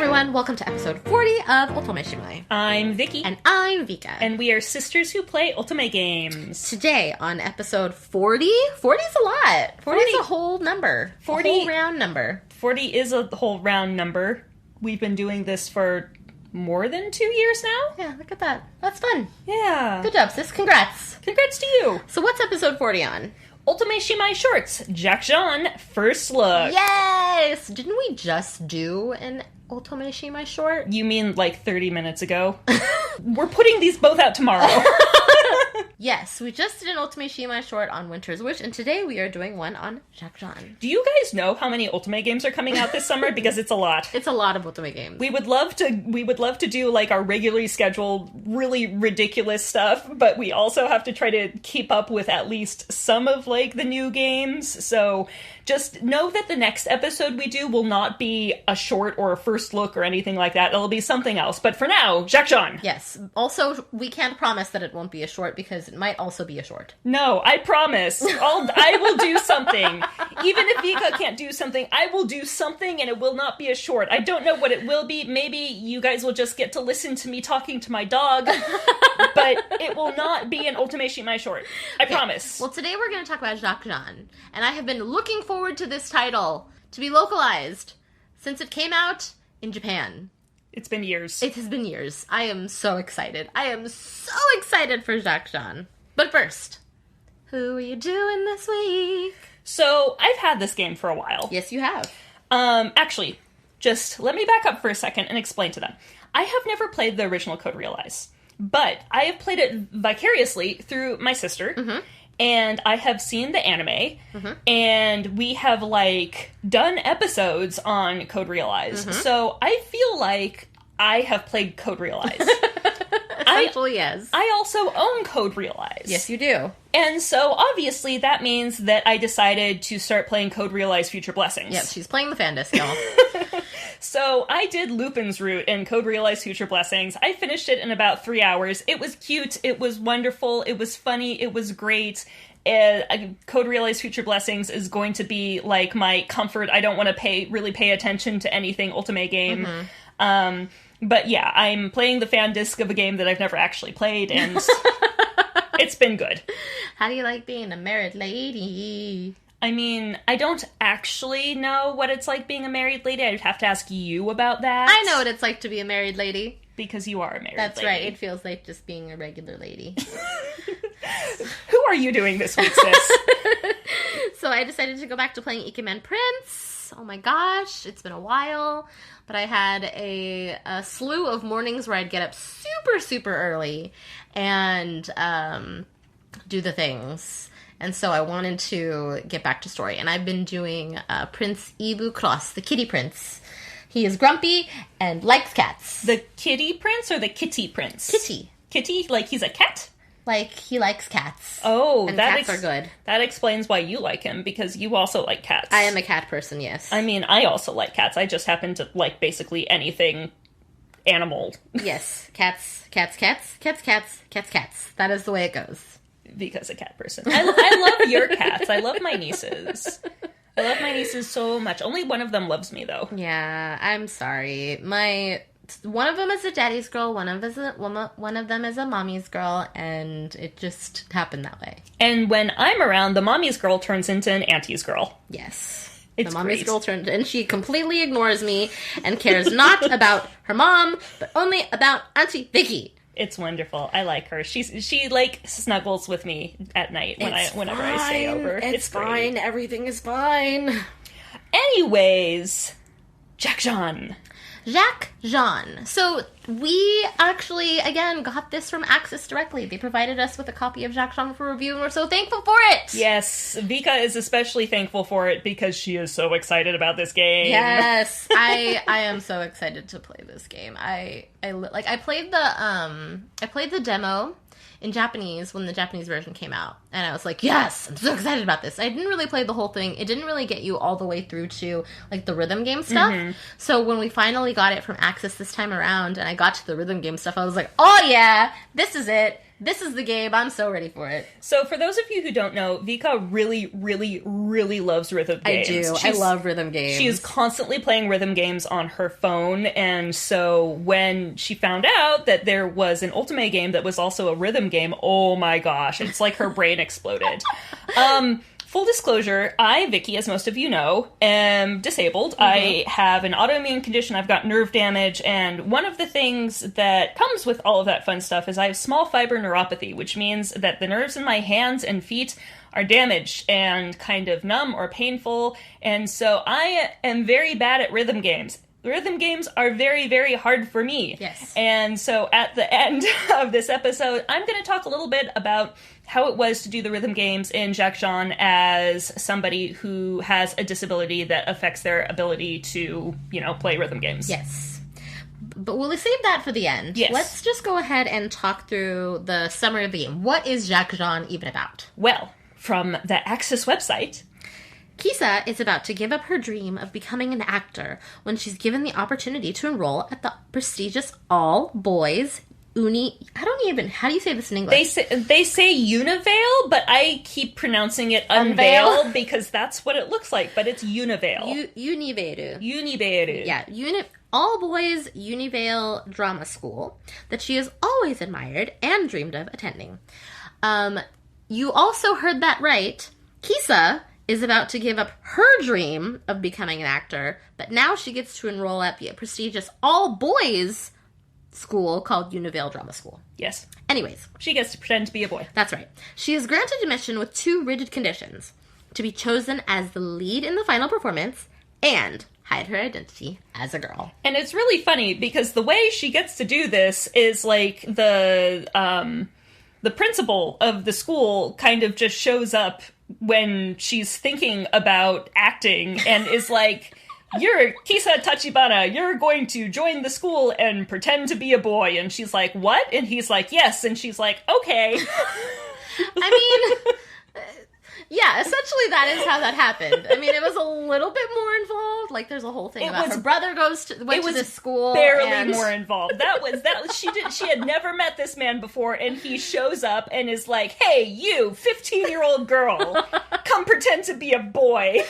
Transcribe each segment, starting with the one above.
everyone, welcome to episode 40 of Otome Shimai. I'm Vicky. And I'm Vika. And we are sisters who play Otome games. Today on episode 40, 40 is a lot. 40 is a whole number. 40, a whole round number. 40 is a whole round number. We've been doing this for more than 2 years now. Yeah, look at that. That's fun. Yeah. Good job, sis. Congrats. Congrats to you. So what's episode 40 on? Otome Shimai Shorts. Jack Jeanne, First Look. Yes! Didn't we just do an Otome Shimai short? You mean like 30 minutes ago? We're putting these both out tomorrow. Yes, we just did an Otome Shimai short on Winter's Wish, and today we are doing one on Jack Jeanne. Do you guys know how many Otome games are coming out this summer? Because it's a lot. It's a lot of Otome games. We would love to do like our regularly scheduled, really ridiculous stuff, but we also have to try to keep up with at least some of like the new games. So just know that the next episode we do will not be a short or a first look or anything like that. It'll be something else. But for now, Jack Jeanne. Yes. Also, we can't promise that it won't be a short because it might also be a short. No, I promise. I will do something. Even if Vika can't do something, I will do something and it will not be a short. I don't know what it will be. Maybe you guys will just get to listen to me talking to my dog. But it will not be an Otome Shimai short. I promise. Well, today we're going to talk about Jack Jeanne. And I have been looking forward to this title to be localized since it came out in Japan. It's been years. It has been years. I am so excited. I am so excited for Jack Jeanne. But first, who are you doing this week? So, I've had this game for a while. Yes, you have. Actually, just let me back up for a second and explain to them. I have never played the original Code Realize, but I have played it vicariously through my sister, and I have seen the anime, and we have, like, done episodes on Code Realize. So, I feel like I have played Code Realize. Essentially, yes. I also own Code Realize. Yes, you do. And so, obviously, that means that I decided to start playing Code Realize Future Blessings. Yep, she's playing the fan disc, y'all. So, I did Lupin's route in Code Realize Future Blessings. I finished it in about 3 hours. It was cute, it was wonderful, it was funny, it was great. Code Realize Future Blessings is going to be, like, my comfort. I don't want to really pay attention to anything Otome game. But yeah, I'm playing the fan disc of a game that I've never actually played, and it's been good. How do you like being a married lady? I mean, I don't actually know what it's like being a married lady. I'd have to ask you about that. I know what it's like to be a married lady. Because you are a married lady. That's right. It feels like just being a regular lady. Who are you doing this week, sis? So I decided to go back to playing Ikemen Prince. Oh my gosh, it's been a while. But I had a slew of mornings where I'd get up super, super early and do the things. And so I wanted to get back to story. And I've been doing Prince Ibu Cross, the kitty prince. He is grumpy and likes cats. The kitty prince or the kitty prince? Kitty. Kitty? Like he's a cat? Like, he likes cats. Oh, and cats are good. That explains why you like him, because you also like cats. I am a cat person, yes. I mean, I also like cats. I just happen to like basically anything animal. Yes. Cats. That is the way it goes. Because a cat person. I love your cats. I love my nieces. I love my nieces so much. Only one of them loves me, though. Yeah, I'm sorry. One of them is a daddy's girl, one of them is a mommy's girl, and it just happened that way. And when I'm around, the mommy's girl turns into an auntie's girl. Yes. It's the mommy's great. girl turns, and she completely ignores me and cares not about her mom, but only about Auntie Vicky. It's wonderful. I like her. She like snuggles with me at night whenever I stay over. It's fine. Great. Everything is fine. Anyways, Jack Jeanne. Jack Jeanne. So we actually, again, got this from Aksys directly. They provided us with a copy of Jack Jeanne for review, and we're so thankful for it! Yes, Vika is especially thankful for it because she is so excited about this game. Yes, I am so excited to play this game. I played the demo in Japanese when the Japanese version came out, and I was like, yes, I'm so excited about this. I didn't really play the whole thing. It didn't really get you all the way through to like the rhythm game stuff. So when we finally got it from Aksys this time around and I got to the rhythm game stuff, I was like, oh yeah, this is it. This is the game. I'm so ready for it. So for those of you who don't know, Vika really, really, really loves rhythm games. I do. I love rhythm games. She is constantly playing rhythm games on her phone, and so when she found out that there was an Otome game that was also a rhythm game, oh my gosh, it's like her brain exploded. Full disclosure, I, Vicky, as most of you know, am disabled. Mm-hmm. I have an autoimmune condition, I've got nerve damage, and one of the things that comes with all of that fun stuff is I have small fiber neuropathy, which means that the nerves in my hands and feet are damaged and kind of numb or painful, and so I am very bad at rhythm games. Rhythm games are very, very hard for me. Yes. And so at the end of this episode, I'm going to talk a little bit about how it was to do the rhythm games in Jack Jeanne as somebody who has a disability that affects their ability to, play rhythm games. Yes. But we'll save that for the end. Yes. Let's just go ahead and talk through the summary of the game. What is Jack Jeanne even about? Well, from the Aksys website, Kisa is about to give up her dream of becoming an actor when she's given the opportunity to enroll at the prestigious all-boys how do you say this in English? They say Univale, but I keep pronouncing it Unveil because that's what it looks like, but it's Univale. Univeru. Yeah, all-boys Univale drama school that she has always admired and dreamed of attending. You also heard that right. Kisa is about to give up her dream of becoming an actor, but now she gets to enroll at the prestigious all-boys school called Univale Drama School. Yes. Anyways. She gets to pretend to be a boy. That's right. She is granted admission with 2 rigid conditions: to be chosen as the lead in the final performance and hide her identity as a girl. And it's really funny because the way she gets to do this is like the principal of the school kind of just shows up when she's thinking about acting and is like, "You're Kisa Tachibana, you're going to join the school and pretend to be a boy." And she's like, "What?" And he's like, "Yes." And she's like, "Okay." Yeah, essentially that is how that happened. I mean, it was a little bit more involved. Like, there's a whole thing about her brother went to this school. Barely more involved. That was she had never met this man before, and he shows up and is like, "Hey, you, 15-year-old girl, come pretend to be a boy."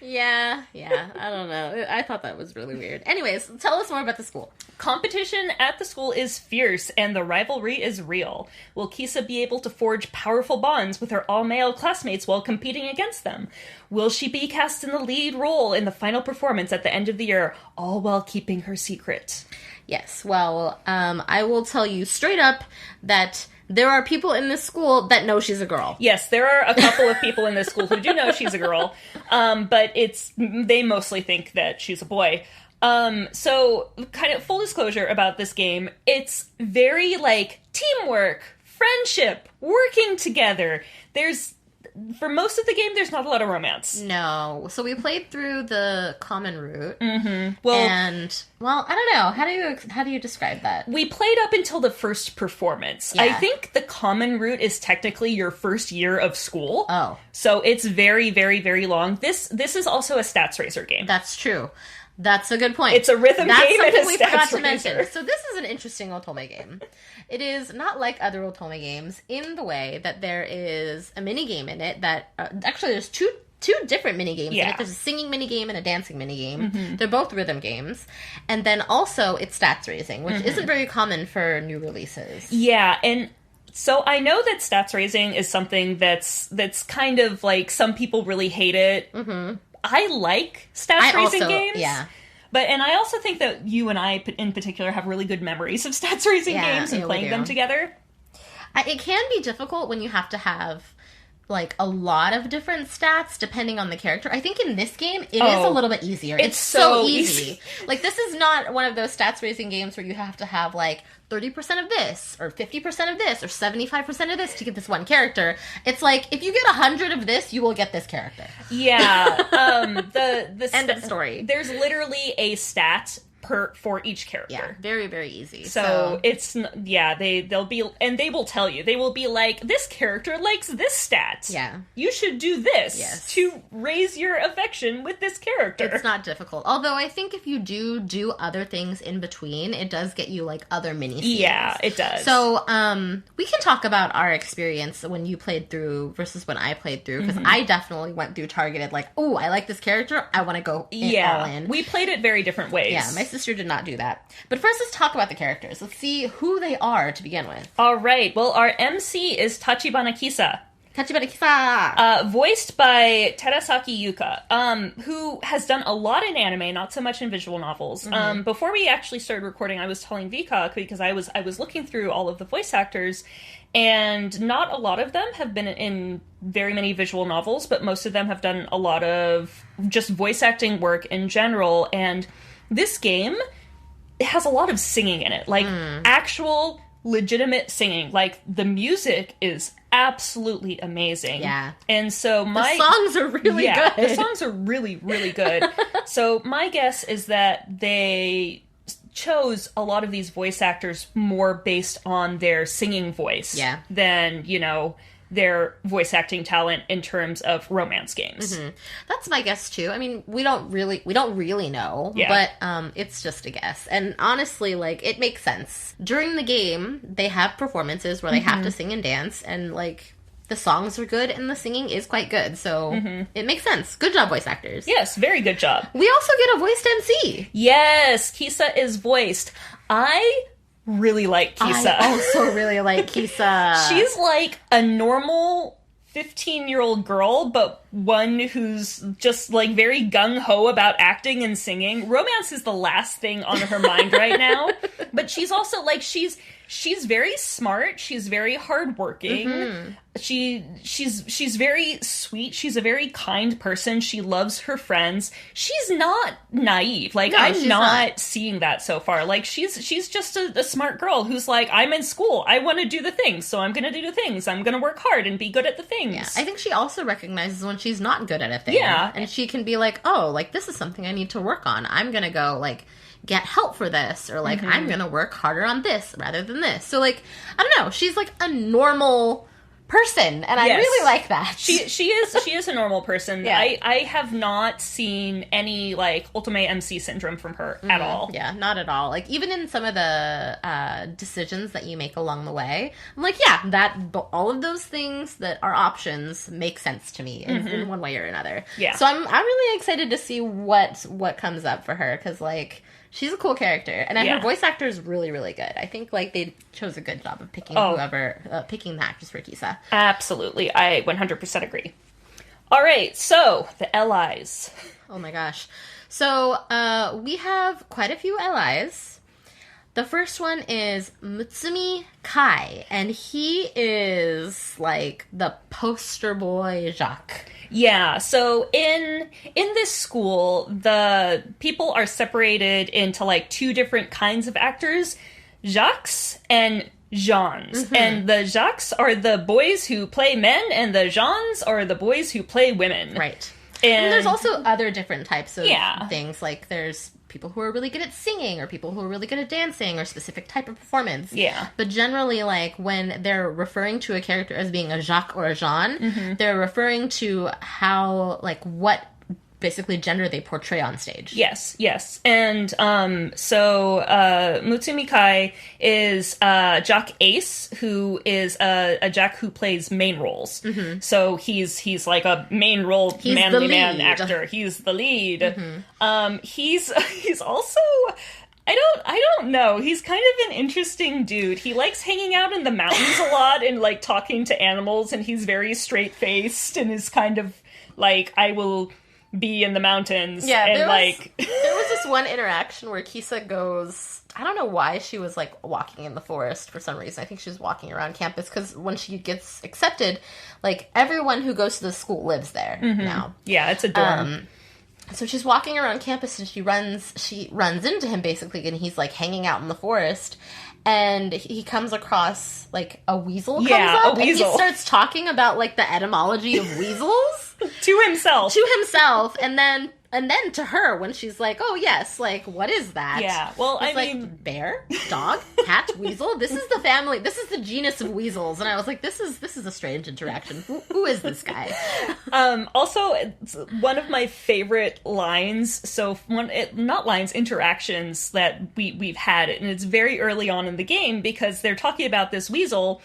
Yeah, I don't know. I thought that was really weird. Anyways, tell us more about the school. Competition at the school is fierce, and the rivalry is real. Will Kisa be able to forge powerful bonds with her all-male classmates while competing against them? Will she be cast in the lead role in the final performance at the end of the year, all while keeping her secret? Yes, well, I will tell you straight up that there are people in this school that know she's a girl. Yes, there are a couple of people in this school who do know she's a girl, but they mostly think that she's a boy. So, kind of full disclosure about this game, it's very, teamwork, friendship, working together. For most of the game, there's not a lot of romance. No. So we played through the common route. Mm-hmm. Well, I don't know. How do you describe that? We played up until the first performance. Yeah. I think the common route is technically your first year of school. Oh. So it's very, very, very long. This is also a stats raiser game. That's true. That's a good point. It's a rhythm game and a stats raiser. That's something we forgot to mention. So this is an interesting Otome game. It is not like other Otome games in the way that there is a mini game in it that actually there's two different mini games in it. There's a singing mini game and a dancing mini game. Mm-hmm. They're both rhythm games, and then also it's stats raising, which isn't very common for new releases. Yeah, and so I know that stats raising is something that's kind of like some people really hate it. Mm-hmm. I like stats raising games. Yeah. And I also think that you and I, in particular, have really good memories of stats raising games and playing them together. It can be difficult when you have to have, a lot of different stats depending on the character. I think in this game, it is a little bit easier. It's so easy. This is not one of those stats raising games where you have to have, 30% of this, or 50% of this, or 75% of this to get this one character. It's if you get 100 of this, you will get this character. Yeah. The End of story. There's literally a stat for each character. Yeah, very, very easy. So it's, they'll be, and they will tell you, they will be like, this character likes this stat. Yeah. You should do this to raise your affection with this character. It's not difficult. Although I think if you do other things in between, it does get you, like, other mini scenes. Yeah, it does. So, we can talk about our experience when you played through versus when I played through, because I definitely went through targeted, like, oh, I like this character, I want to go all in. We played it very different ways. Yeah, my sister did not do that. But first, let's talk about the characters. Let's see who they are to begin with. All right. Well, our MC is Tachibana Kisa. Tachibana Kisa! Voiced by Terasaki Yuka, who has done a lot in anime, not so much in visual novels. Before we actually started recording, I was telling Vika, because I was looking through all of the voice actors, and not a lot of them have been in very many visual novels, but most of them have done a lot of just voice acting work in general, and this game, it has a lot of singing in it, like actual legitimate singing. Like, the music is absolutely amazing. Yeah. And so the songs are really good. The songs are really, really good. So my guess is that they chose a lot of these voice actors more based on their singing voice than, their voice acting talent in terms of romance games. That's my guess too. I mean, we don't really know, but it's just a guess. And honestly, like, it makes sense. During the game, they have performances where they have to sing and dance, and like, the songs are good and the singing is quite good, so it makes sense. Good job, voice actors. Yes, very good job. We also get a voiced MC. Yes, Kisa is voiced. I really like Kisa. I also really like Kisa. She's like a normal 15-year-old girl, but one who's just, like, very gung-ho about acting and singing. Romance is the last thing on her mind right now. But she's also, like, she's very smart. She's very hardworking. She's very sweet. She's a very kind person. She loves her friends. She's not naive. Like, I'm not seeing that so far. Like, she's just a smart girl who's like, I'm in school. I want to do the things, so I'm going to do the things. I'm going to work hard and be good at the things. Yeah, I think she also recognizes when she's not good at a thing. Yeah. And she can be like, oh, like, this is something I need to work on. I'm going to go, like, get help for this, or like, I'm gonna work harder on this rather than this. So, like, I don't know, she's like a normal person, and I really like that. She is a normal person. Yeah. I have not seen any, like, Otome MC syndrome from her at all. Yeah, not at all. Like, even in some of the decisions that you make along the way, I'm like, yeah, all of those things that are options make sense to me in one way or another. Yeah. So I'm really excited to see what comes up for her, because, like, she's a cool character, and her voice actor is really, really good. I think, like, they chose a good job of picking picking the actress for Kisa. Absolutely. I 100% agree. All right, so the LIs. Oh my gosh. So, we have quite a few LIs. The first one is Mutsumi Kai, and he is, like, the poster boy Jacques. Yeah, so in this school, the people are separated into, like, two different kinds of actors, Jacques and Jeannes. And the Jacques are the boys who play men, and the Jeannes are the boys who play women. Right. And there's also other different types of things, like there's people who are really good at singing, or people who are really good at dancing, or specific type of performance. Yeah. But generally, like, when they're referring to a character as being a Jacques or a Jeanne, they're referring to how, like, what basically gender they portray on stage. Yes. And so Mutsumi Kai is Jack Ace, who is a Jack who plays main roles. So he's like a main role manly man actor. He's the lead. He's also, I don't know. He's kind of an interesting dude. He likes hanging out in the mountains a lot and, like, talking to animals, and he's very straight-faced and is kind of like, I will be in the mountains. Yeah, and there was this one interaction where Kisa goes, I don't know why she was, like, walking in the forest for some reason. I think she was walking around campus, because when she gets accepted, like, everyone who goes to the school lives there now. Yeah, it's a dorm. So she's walking around campus, and she runs into him, basically, and he's, like, hanging out in the forest. And he comes across, like, a weasel comes up. A weasel. And he starts talking about, like, the etymology of weasels. To himself. And then And then to her, when she's like, oh, yes, like, what is that? Yeah, well, It's I mean... like, bear, dog, cat, weasel? This is the family, this is the genus of weasels. And I was like, this is a strange interaction. Who is this guy? Also, it's one of my favorite lines, interactions that we've had, and it's very early on in the game, because they're talking about this weasel,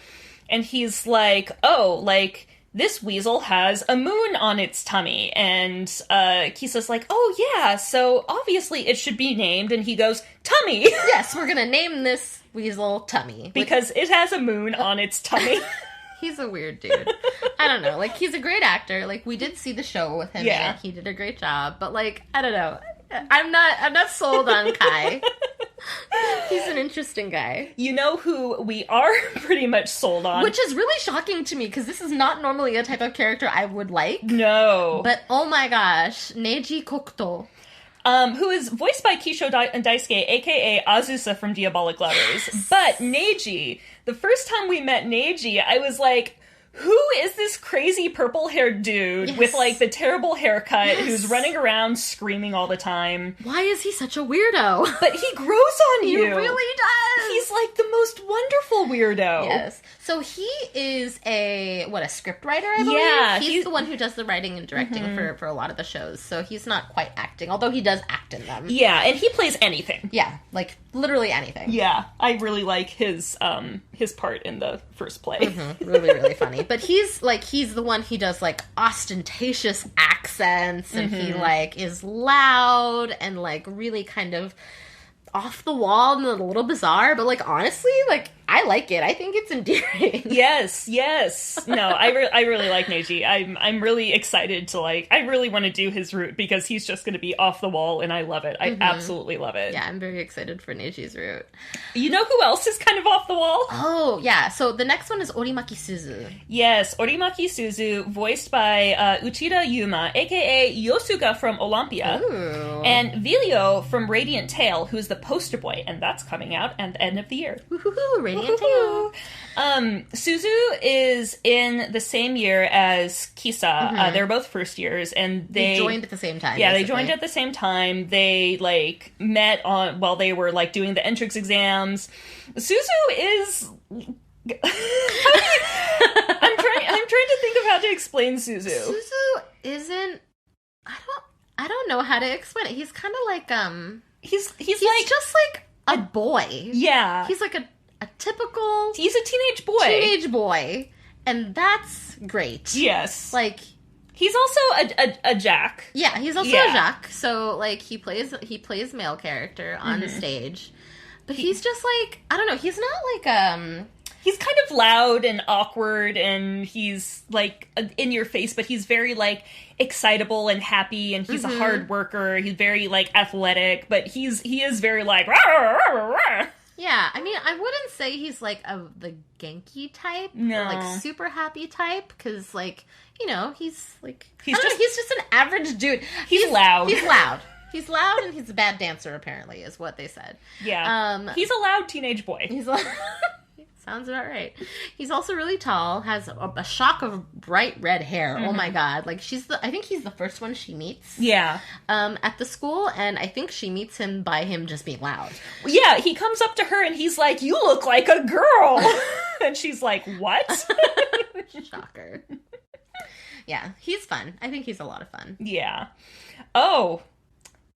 and he's like, oh, like... this weasel has a moon on its tummy. And Kisa's like, oh yeah, so obviously it should be named. And he goes, Tummy! Yes, we're gonna name this weasel Tummy. Because it has a moon on its tummy. He's a weird dude. I don't know. Like, he's a great actor. Like, we did see the show with him. Yeah. And he did a great job. But, like, I don't know. I'm not sold on Kai. He's an interesting guy. You know who we are pretty much sold on? Which is really shocking to me, because this is not normally a type of character I would like. No. But, oh my gosh, Neji Kokuto. Who is voiced by Kisho Daisuke, aka Azusa from Diabolic Lovers. Yes. But Neji, the first time we met Neji, I was like, who is this crazy purple-haired dude with, like, the terrible haircut who's running around screaming all the time? Why is he such a weirdo? But he grows on you. He really does. He's, like, the most wonderful weirdo. Yes. So he is a script writer, I believe? Yeah. He's the one who does the writing and directing for a lot of the shows. So he's not quite acting, although he does act in them. Yeah, and he plays anything. Yeah, like, literally anything. Yeah, I really like his part in the first play. Really, really funny. But he's the one, he does, like, ostentatious accents, and he, like, is loud and, like, really kind of off the wall and a little bizarre, but, like, honestly, like, I like it. I think it's endearing. Yes. No, I really like Neji. I'm really excited to, like, I really want to do his route, because he's just going to be off the wall, and I love it. I absolutely love it. Yeah, I'm very excited for Neji's route. You know who else is kind of off the wall? Oh, yeah. So the next one is Orimaki Suzu. Yes, Orimaki Suzu, voiced by Uchida Yuma, aka Yosuga from Olympia. Ooh. And Vilio from Radiant Tail, who's the poster boy, and that's coming out at the end of the year. Woohoo, Radiant Tail. Suzu is in the same year as Kisa. They're both first years, and they joined at the same time. Yeah, basically. they joined at the same time. They, like, met while they were, like, doing the entrance exams. Suzu is... I'm trying to think of how to explain Suzu. Suzu isn't... I don't know how to explain it. He's kind of like, He's like... just like a boy. Yeah. He's like a typical... He's a teenage boy. And that's great. Yes. Like... He's also a Jack. Yeah, he's also a Jack. So, like, he plays male character on stage. But he's just, like... I don't know. He's not, like, He's kind of loud and awkward, and he's, like, in your face, but he's very, like, excitable and happy, and he's a hard worker. He's very, like, athletic, but he is very, like, rah, rah, rah, rah. Yeah, I mean, I wouldn't say he's, like, the Genki type. No. Or, like, super happy type, because, like, you know, he's, like... He's just an average dude. He's loud. He's loud. He's loud, and he's a bad dancer, apparently, is what they said. Yeah. He's a loud teenage boy. He's loud. Sounds about right. He's also really tall, has a shock of bright red hair. Oh my god. Like, I think he's the first one she meets. Yeah. At the school, and I think she meets him by him just being loud. Yeah, he comes up to her and he's like, "You look like a girl." And she's like, "What?" Shocker. Yeah, he's fun. I think he's a lot of fun. Yeah. Oh,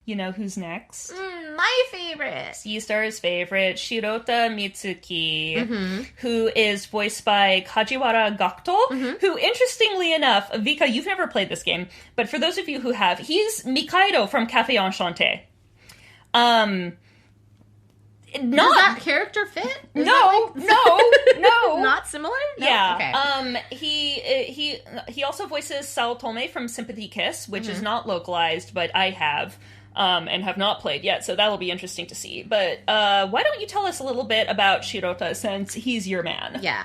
you know who's next? My favorite. C-Star's favorite, Shirota Mitsuki, who is voiced by Kajiwara Gakuto, who, interestingly enough, Vika, you've never played this game, but for those of you who have, he's Mikaido from Café Enchanté. Does that character fit? No. Not similar? No? Yeah. Okay. He also voices Otome from Sympathy Kiss, which is not localized, but I have. And have not played yet, so that'll be interesting to see. But why don't you tell us a little bit about Shirota, since he's your man? Yeah,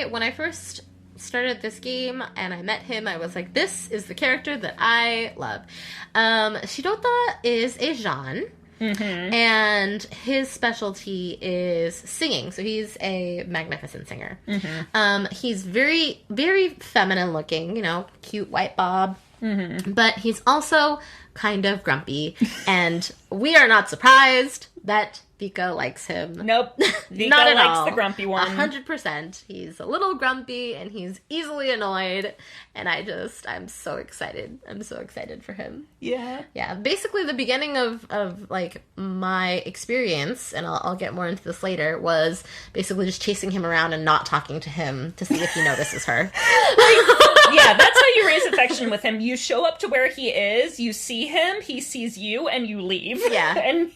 when I first started this game and I met him, I was like, this is the character that I love. Shirota is a Jeanne, and his specialty is singing. So he's a magnificent singer. He's very, very feminine looking, you know, cute white bob. but he's also kind of grumpy, and we are not surprised that Vika likes him. Nope. Vika Not at likes all. the grumpy one. 100%. He's a little grumpy, and he's easily annoyed, and I'm so excited. I'm so excited for him. Yeah. Yeah, basically the beginning of like, my experience, and I'll get more into this later, was basically just chasing him around and not talking to him to see if he notices her. Yeah, that's how you raise affection with him. You show up to where he is, you see him, he sees you, and you leave. Yeah. And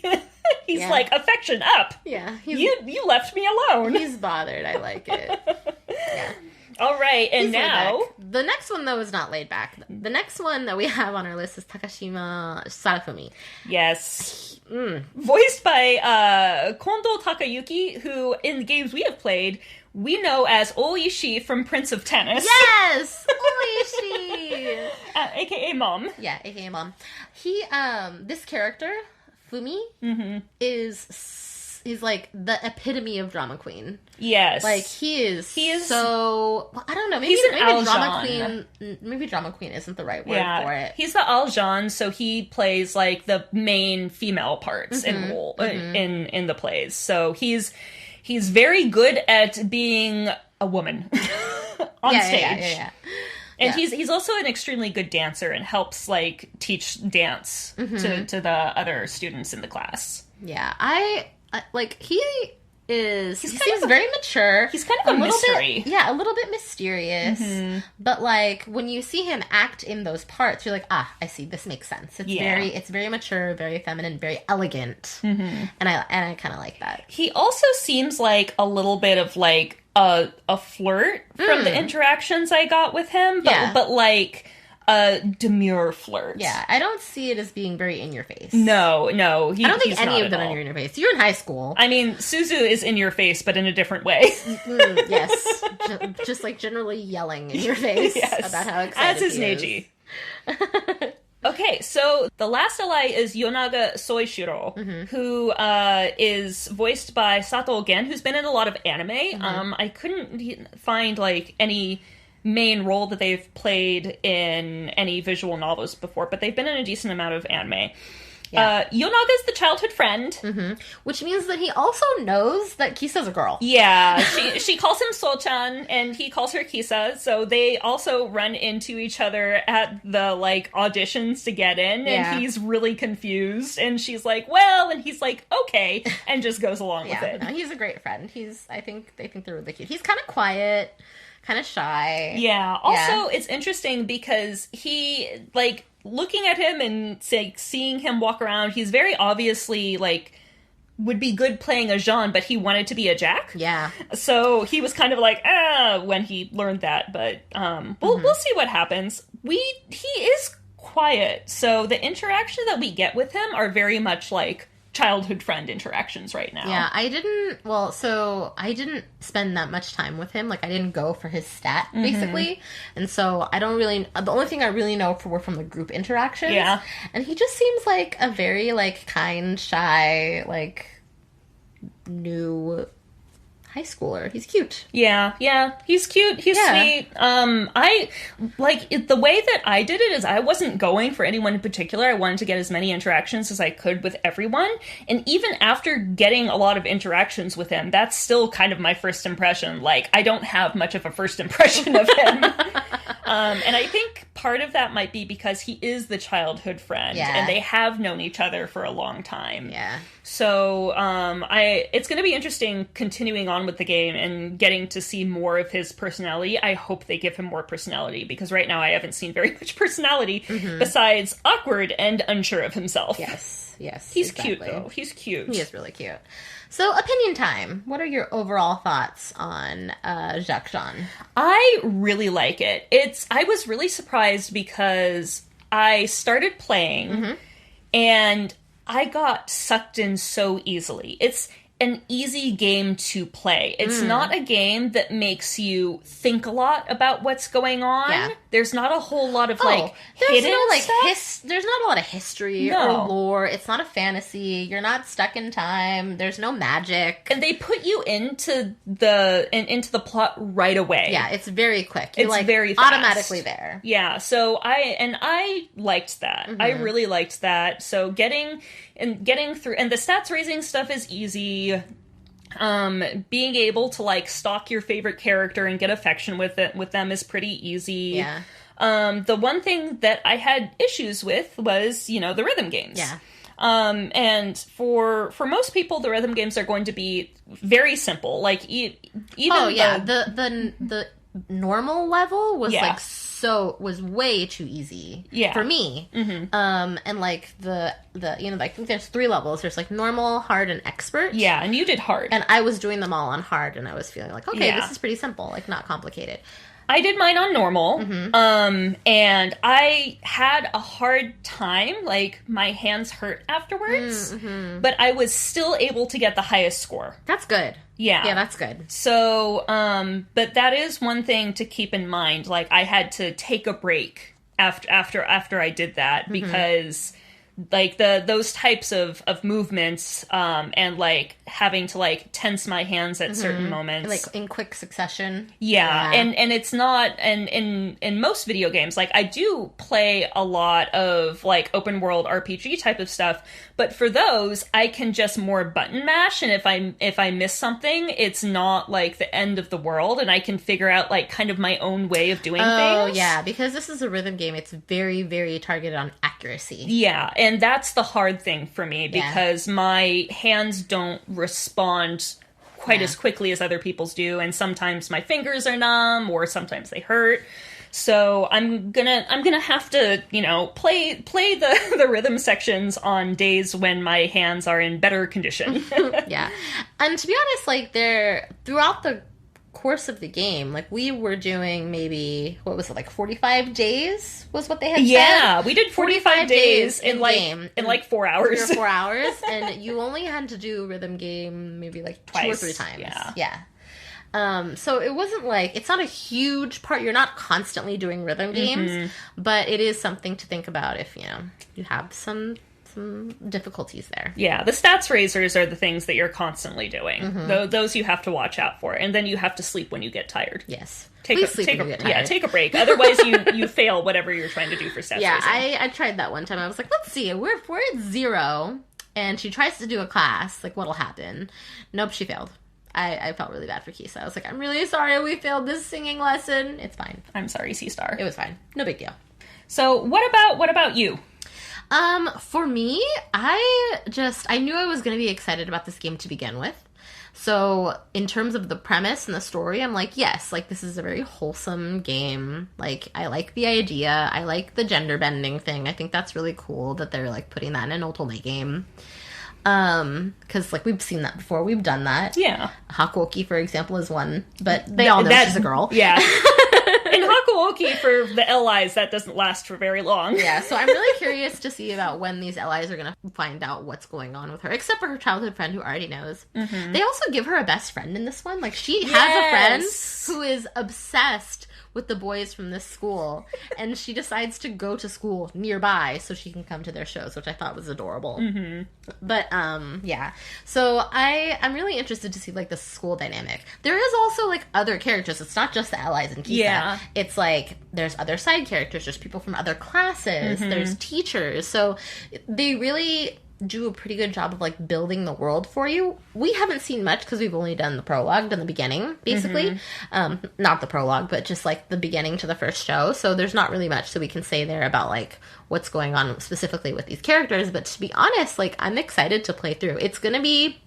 he's like, affection up. Yeah. You left me alone. He's bothered. I like it. Yeah. All right, and He's now... the next one, though, is not laid back. The next one that we have on our list is Takashima Sarafumi. Yes. Voiced by Kondo Takayuki, who, in the games we have played, we know as Oishi from Prince of Tennis. Yes! Oishi! AKA Mom. Yeah, aka Mom. He, this character, Fumi, is like the epitome of drama queen. Yes. Like, he is so... Well, I don't know. Maybe drama queen isn't the right word for it. He's the Aljan, so he plays, like, the main female parts in the plays. So he's very good at being a woman on stage. Yeah. And he's also an extremely good dancer and helps, like, teach dance to the other students in the class. Yeah, he seems very mature. He's kind of a mystery. A little bit mysterious. But, like, when you see him act in those parts, you're like, I see, this makes sense. It's very mature, very feminine, very elegant. And I kind of like that. He also seems like a little bit of, like, a flirt from the interactions I got with him, but like a demure flirt. Yeah, I don't see it as being very in your face. No. I don't think any of them are in your face. You're in high school. I mean, Suzu is in your face, but in a different way. Yes. Just like generally yelling in your face about how excited he is. As is Neji. Okay, so the last ally is Yonaga Soishiro, who is voiced by Sato Gen, who's been in a lot of anime. I couldn't find, like, any main role that they've played in any visual novels before, but they've been in a decent amount of anime. Yeah. Yonaga's the childhood friend. Which means that he also knows that Kisa's a girl. Yeah, she calls him So-chan, and he calls her Kisa, so they also run into each other at the, like, auditions to get in, and he's really confused, and she's like, well, and he's like, okay, and just goes along with it. No, he's a great friend. I think they're really cute. He's kind of quiet, kind of shy. Yeah, also, it's interesting because he, like, looking at him and seeing him walk around, he's very obviously, like, would be good playing a Jeanne, but he wanted to be a Jack. Yeah. So he was kind of like, when he learned that, but we'll see what happens. He is quiet, so the interaction that we get with him are very much like childhood friend interactions right now. Yeah, I didn't spend that much time with him. Like, I didn't go for his stat, basically. And so I don't really... The only thing I really know were from the group interactions. Yeah. And he just seems like a very, like, kind, shy, like, new high schooler. He's cute. Yeah. He's cute. He's sweet. I like it, the way that I did it is I wasn't going for anyone in particular. I wanted to get as many interactions as I could with everyone. And even after getting a lot of interactions with him, that's still kind of my first impression. Like, I don't have much of a first impression of him. And I think part of that might be because he is the childhood friend, and they have known each other for a long time. Yeah. So, it's going to be interesting continuing on with the game and getting to see more of his personality. I hope they give him more personality, because right now I haven't seen very much personality besides awkward and unsure of himself. Yes. He's cute, though. He's cute. He is really cute. So, opinion time. What are your overall thoughts on Jack Jeanne? I really like it. I was really surprised because I started playing and I got sucked in so easily. an easy game to play. It's not a game that makes you think a lot about what's going on. Yeah. There's not a whole lot of, there's hidden no, stuff. there's not a lot of history or lore. It's not a fantasy. You're not stuck in time. There's no magic. And they put you into the plot right away. Yeah, it's very quick. You're, It's very fast. automatically there. Yeah, so I liked that. I really liked that. So getting through, and the stats raising stuff is easy. Being able to stalk your favorite character and get affection with them is pretty easy. Yeah. The one thing that I had issues with was, the rhythm games. Yeah. And for most people, the rhythm games are going to be very simple. The normal level was was way too easy for me. Mm-hmm. And I think there's 3 levels. There's normal, hard, and expert. Yeah, and you did hard. And I was doing them all on hard, and I was feeling this is pretty simple, not complicated. I did mine on normal, and I had a hard time. My hands hurt afterwards, but I was still able to get the highest score. That's good. Yeah. Yeah, that's good. So, but that is one thing to keep in mind. I had to take a break after I did that, because those types of movements, and having to tense my hands at certain moments, in quick succession. Yeah. And it's not, and in most video games, I do play a lot of open world RPG type of stuff, but for those I can just more button mash, and if I miss something, it's not the end of the world, and I can figure out kind of my own way of doing things. Oh yeah, because this is a rhythm game, it's very, very targeted on accuracy. Yeah, and that's the hard thing for me, because my hands don't respond quite as quickly as other people's do, and sometimes my fingers are numb, or sometimes they hurt. So I'm gonna have to, play the rhythm sections on days when my hands are in better condition. Yeah, and to be honest, they're throughout the course of the game, we were doing maybe 45 days was what they had said. Yeah, we did 45 days in game in 4 hours. 3 or 4 hours, and you only had to do rhythm game maybe twice, 2 or 3 times. Yeah. So it wasn't it's not a huge part. You're not constantly doing rhythm games, but it is something to think about if you have some difficulties there. Yeah, the stats raisers are the things that you're constantly doing. Those you have to watch out for, and then you have to sleep when you get tired. Yes, take a break. Otherwise, you fail whatever you're trying to do for stats raising. Yeah, I tried that one time. I was like, let's see, we're at 0, and she tries to do a class. What'll happen? Nope, she failed. I felt really bad for Kisa. I was like, I'm really sorry we failed this singing lesson. It's fine. I'm sorry, C-Star. It was fine. No big deal. So what about you? For me, I knew I was going to be excited about this game to begin with. So in terms of the premise and the story, I'm yes, this is a very wholesome game. I like the idea. I like the gender bending thing. I think that's really cool that they're putting that in an Otome game. Because we've seen that before. We've done that. Yeah. Hakuoki, for example, is one, but they all know she's a girl. Yeah. In Hakuoki, for the allies, that doesn't last for very long. Yeah, so I'm really curious to see about when these allies are going to find out what's going on with her, except for her childhood friend who already knows. They also give her a best friend in this one. She has a friend who is obsessed with the boys from this school, and she decides to go to school nearby so she can come to their shows, which I thought was adorable. But yeah, so I'm really interested to see the school dynamic. There is also other characters. It's not just the allies and Kisa. Yeah, it's there's other side characters. There's people from other classes. There's teachers. So they really do a pretty good job of building the world for you. We haven't seen much because we've only done the prologue, done the beginning, basically. Not the prologue, but just the beginning to the first show. So there's not really much that we can say there about what's going on specifically with these characters. But to be honest, I'm excited to play through. It's going to be,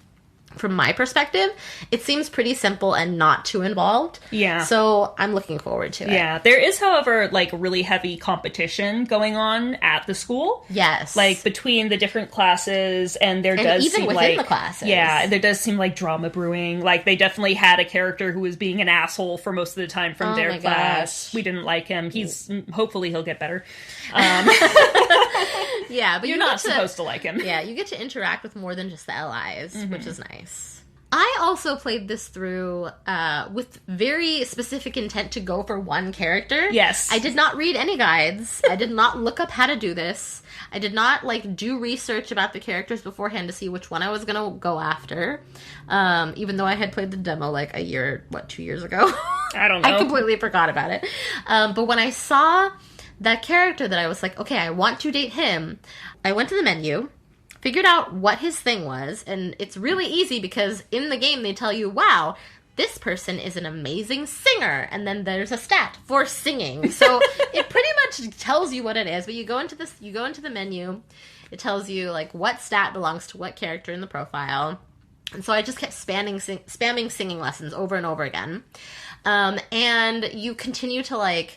from my perspective, it seems pretty simple and not too involved. Yeah. So I'm looking forward to it. Yeah. There is, however, really heavy competition going on at the school. Yes. Between the different classes, and there does even seem within the classes. Yeah, there does seem drama brewing. They definitely had a character who was being an asshole for most of the time from their class. Gosh. We didn't like him. Hopefully he'll get better. Yeah, but you're not supposed to like him. Yeah, you get to interact with more than just the allies, which is nice. I also played this through with very specific intent to go for one character. Yes. I did not read any guides. I did not look up how to do this. I did not, do research about the characters beforehand to see which one I was going to go after. Even though I had played the demo, 2 years ago? I don't know. I completely forgot about it. But when I saw that character that I was like, okay, I want to date him, I went to the menu, figured out what his thing was, and it's really easy because in the game they tell you, wow, this person is an amazing singer, and then there's a stat for singing. So it pretty much tells you what it is, but you go into the menu, it tells you what stat belongs to what character in the profile. And so I just kept spamming singing lessons over and over again. And you continue to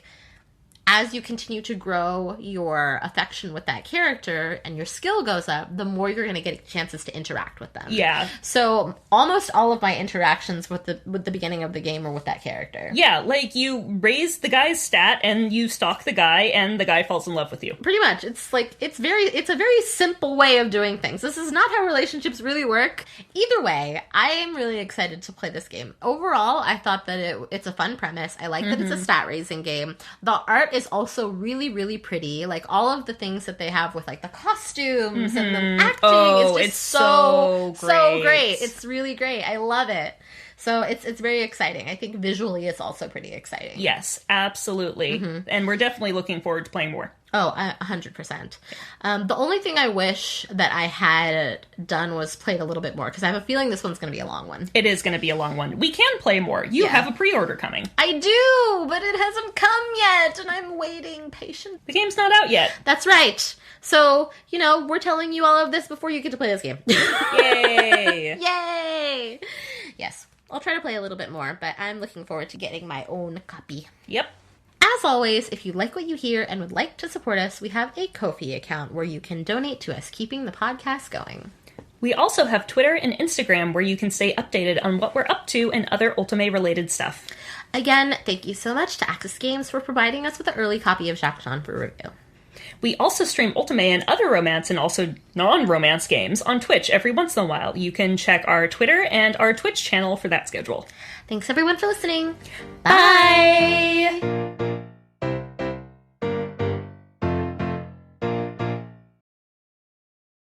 as you continue to grow your affection with that character and your skill goes up, the more you're going to get chances to interact with them. Yeah. So almost all of my interactions with the beginning of the game are with that character. Yeah, you raise the guy's stat and you stalk the guy and the guy falls in love with you. Pretty much. It's a very simple way of doing things. This is not how relationships really work. Either way, I am really excited to play this game. Overall, I thought that it's a fun premise. I like that it's a stat raising game. The art is also really, really pretty. All of the things that they have with the costumes and the acting is just so great. It's really great. I love it. So it's very exciting. I think visually it's also pretty exciting. Yes, absolutely. And we're definitely looking forward to playing more. Oh, 100%. The only thing I wish that I had done was played a little bit more, because I have a feeling this one's going to be a long one. It is going to be a long one. We can play more. You have a pre-order coming. I do, but it hasn't come yet, and I'm waiting patiently. The game's not out yet. That's right. So, we're telling you all of this before you get to play this game. Yay! Yay! Yes, I'll try to play a little bit more, but I'm looking forward to getting my own copy. Yep. As always, if you like what you hear and would like to support us, we have a Ko-fi account where you can donate to us, keeping the podcast going. We also have Twitter and Instagram where you can stay updated on what we're up to and other Otome-related stuff. Again, thank you so much to Aksys Games for providing us with an early copy of Jack Jeanne for review. We also stream Otome and other romance and also non-romance games on Twitch every once in a while. You can check our Twitter and our Twitch channel for that schedule. Thanks everyone for listening. Bye!